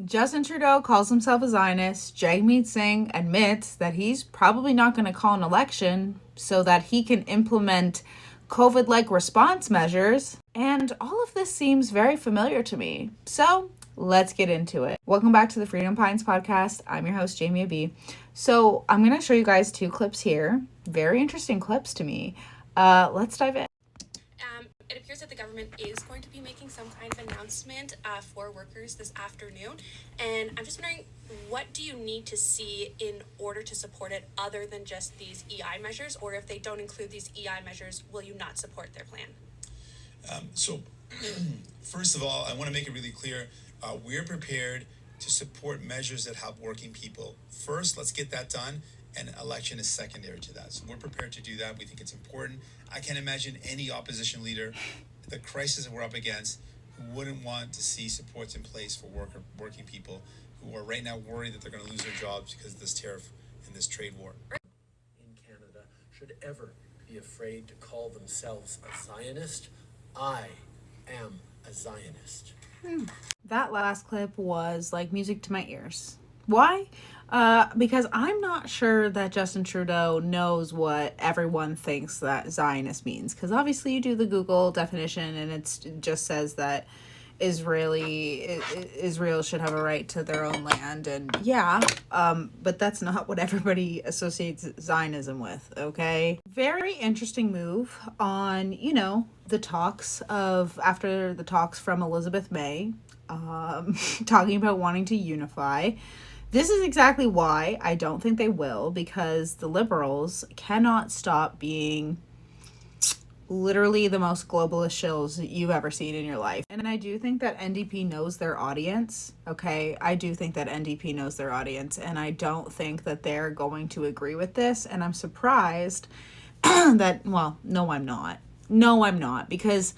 Justin Trudeau calls himself a Zionist. Jagmeet admits that he's probably not going to call an election so that he can implement COVID-like response measures. And all of this seems very familiar to me. So let's get into it. Welcome back to the Freedom Pines podcast. I'm your host, Jamie B. So I'm going to show you guys two clips here. Very interesting clips to me. Let's dive in. It appears that the government is going to be making some kind of announcement for workers this afternoon. And I'm just wondering, what do you need to see in order to support it other than just these EI measures? Or if they don't include these EI measures, will you not support their plan? First of all, I want to make it really clear, we're prepared to support measures that help working people. First, let's get that done. And election is secondary to that. So we're prepared to do that. We think it's important. I can't imagine any opposition leader, the crisis that we're up against, who wouldn't want to see supports in place for working people who are right now worried that they're going to lose their jobs because of this tariff and this trade war. In Canada should ever be afraid to call themselves a Zionist. I am a Zionist. That last clip was like music to my ears. Why? Because I'm not sure that Justin Trudeau knows what everyone thinks that Zionist means. Because obviously you do the Google definition and it just says that Israel should have a right to their own land. And yeah, but that's not what everybody associates Zionism with, okay? Very interesting move on, the talks after the talks from Elizabeth May, talking about wanting to unify. This is exactly why I don't think they will, because the Liberals cannot stop being literally the most globalist shills you've ever seen in your life. And I do think that NDP knows their audience, okay? I do think that NDP knows their audience, and I don't think that they're going to agree with this. And I'm surprised that, no, I'm not. No, I'm not, because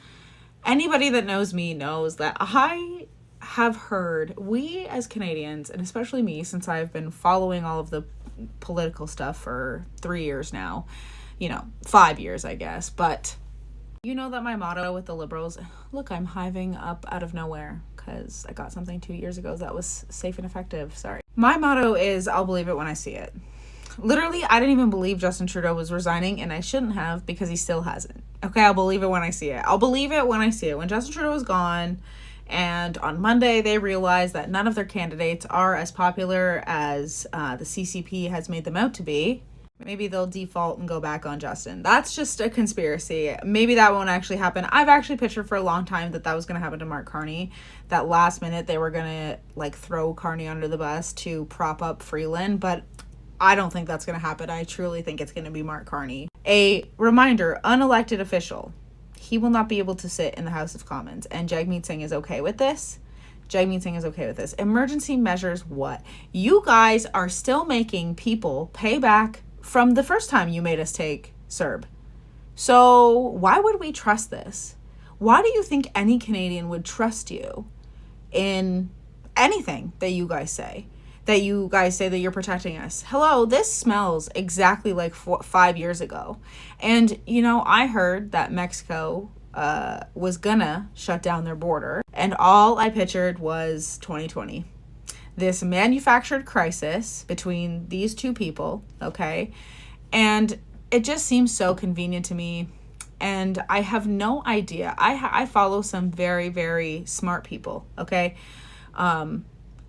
anybody that knows me knows that I have heard, we as Canadians, and especially me, since I've been following all of the political stuff for 3 years now, 5 years, I guess, but you know that my motto with the Liberals, look, I'm hiving up out of nowhere because I got something 2 years ago that was safe and effective. Sorry. My motto is, I'll believe it when I see it. Literally, I didn't even believe Justin Trudeau was resigning, and I shouldn't have, because he still hasn't. Okay, I'll believe it when I see it. I'll believe it when I see it. When Justin Trudeau is gone, and on Monday, they realized that none of their candidates are as popular as the CCP has made them out to be. Maybe they'll default and go back on Justin. That's just a conspiracy. Maybe that won't actually happen. I've actually pictured for a long time that was going to happen to Mark Carney. That last minute, they were going to throw Carney under the bus to prop up Freeland. But I don't think that's going to happen. I truly think it's going to be Mark Carney. A reminder, unelected official. He will not be able to sit in the House of Commons. And Jagmeet is okay with this. is okay with this. Emergency measures what? You guys are still making people pay back from the first time you made us take CERB. So why would we trust this? Why do you think any Canadian would trust you in anything that you guys say? That you guys say that you're protecting us. Hello, this smells exactly like 5 years ago. And, I heard that Mexico was gonna shut down their border. And all I pictured was 2020. This manufactured crisis between these two people, okay? And it just seems so convenient to me. And I have no idea. I follow some very, very smart people, okay?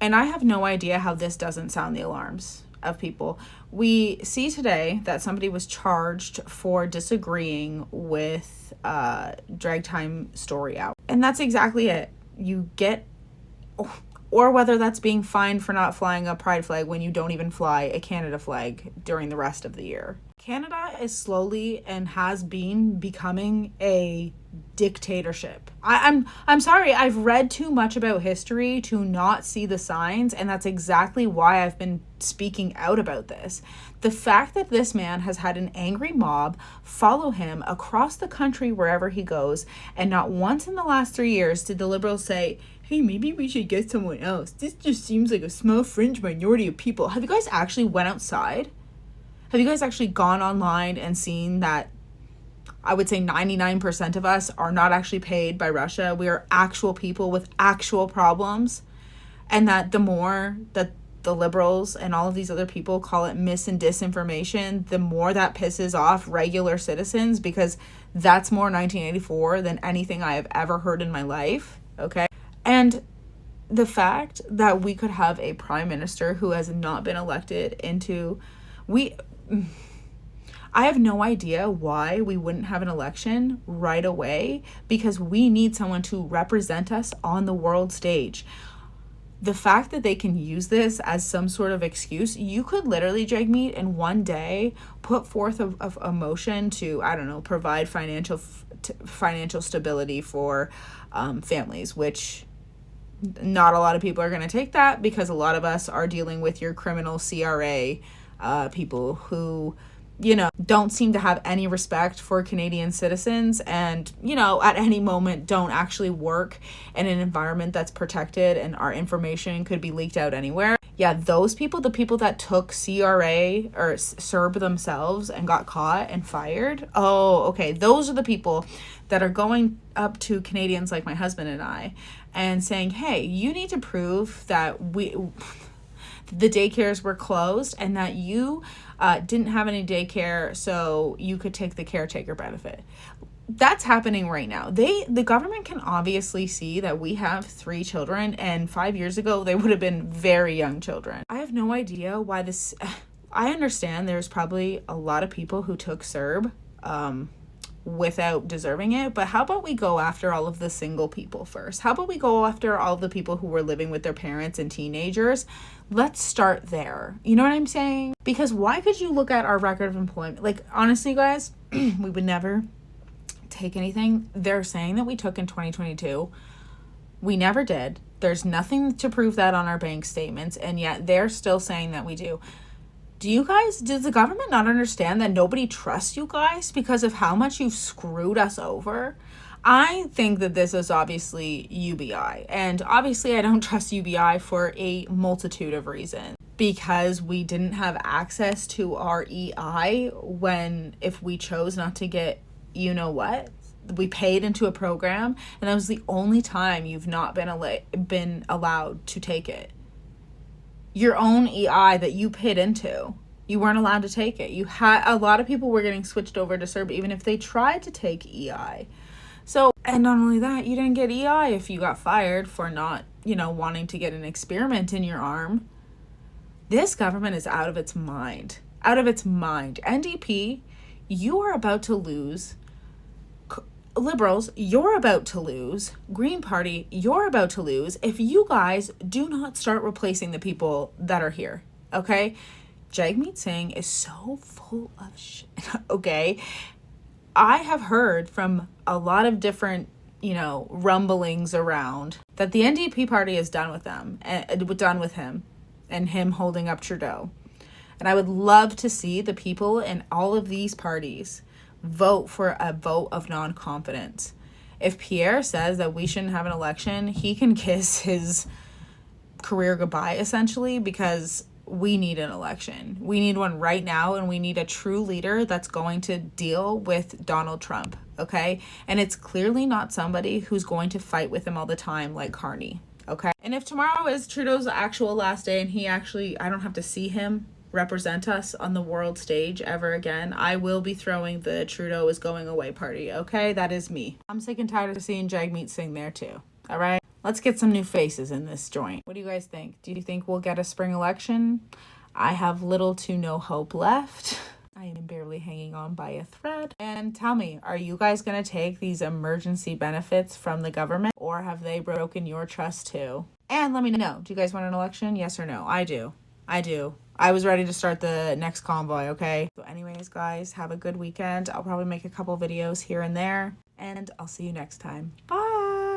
And I have no idea how this doesn't sound the alarms of people. We see today that somebody was charged for disagreeing with drag time story out. And that's exactly it. You get, or whether that's being fined for not flying a pride flag when you don't even fly a Canada flag during the rest of the year. Canada is slowly and has been becoming a dictatorship. I'm sorry, I've read too much about history to not see the signs, and that's exactly why I've been speaking out about this. The fact that this man has had an angry mob follow him across the country wherever he goes, and not once in the last 3 years did the Liberals say, hey, maybe we should get someone else. This just seems like a small fringe minority of people. Have you guys actually went outside? Have you guys actually gone online and seen that I would say 99% of us are not actually paid by Russia. We are actual people with actual problems. And that the more that the liberals and all of these other people call it mis and disinformation, the more that pisses off regular citizens, because that's more 1984 than anything I have ever heard in my life. Okay. And the fact that we could have a prime minister who has not been elected into, I have no idea why we wouldn't have an election right away, because we need someone to represent us on the world stage. The fact that they can use this as some sort of excuse, you could literally, Jagmeet, in one day put forth a motion to, I don't know, provide financial stability for families, which not a lot of people are going to take that, because a lot of us are dealing with your criminal CRA people who, you know, don't seem to have any respect for Canadian citizens and, you know, at any moment don't actually work in an environment that's protected and our information could be leaked out anywhere. Yeah, those people, the people that took CRA or CERB themselves and got caught and fired. Oh, okay. Those are the people that are going up to Canadians like my husband and I and saying, hey, you need to prove that the daycares were closed and that you didn't have any daycare, so you could take the caretaker benefit. That's happening right now. The government can obviously see that we have 3 children, and 5 years ago they would have been very young children. I have no idea why this. I understand there's probably a lot of people who took CERB without deserving it, but how about we go after all of the single people first? How about we go after all the people who were living with their parents and teenagers? Let's start there. You know what I'm saying? Because why could you look at our record of employment? Like, honestly, guys, we would never take anything they're saying that we took in 2022. We never did. There's nothing to prove that on our bank statements, and yet they're still saying that we do. Does the government not understand that nobody trusts you guys because of how much you've screwed us over? I think that this is obviously UBI, and obviously I don't trust UBI for a multitude of reasons. Because we didn't have access to our EI if we chose not to get, you know what, we paid into a program, and that was the only time you've not been allowed to take it. Your own EI that you paid into, you weren't allowed to take it. A lot of people were getting switched over to CERB even if they tried to take EI. So, and not only that, you didn't get EI if you got fired for not, you know, wanting to get an experiment in your arm. This government is out of its mind. Out of its mind. NDP, you are about to lose. Liberals, you're about to lose. Green Party, you're about to lose if you guys do not start replacing the people that are here. Okay? Jagmeet Singh is so full of shit. Okay? I have heard from a lot of different, you know, rumblings around that the NDP party is done with them, done with him and him holding up Trudeau. And I would love to see the people in all of these parties vote for a vote of non-confidence. If Pierre says that we shouldn't have an election, he can kiss his career goodbye, essentially, because we need an election. We need one right now, and we need a true leader that's going to deal with Donald Trump, okay? And it's clearly not somebody who's going to fight with him all the time like Carney, okay? And if tomorrow is Trudeau's actual last day and I don't have to see him represent us on the world stage ever again, I will be throwing the Trudeau is going away party, okay? That is me. I'm sick and tired of seeing Jagmeet Singh there too, all right? Let's get some new faces in this joint. What do you guys think? Do you think we'll get a spring election? I have little to no hope left. I am barely hanging on by a thread. And tell me, are you guys going to take these emergency benefits from the government, or have they broken your trust too? And let me know, do you guys want an election? Yes or no? I do. I was ready to start the next convoy, okay? So anyways, guys, have a good weekend. I'll probably make a couple videos here and there, and I'll see you next time. Bye!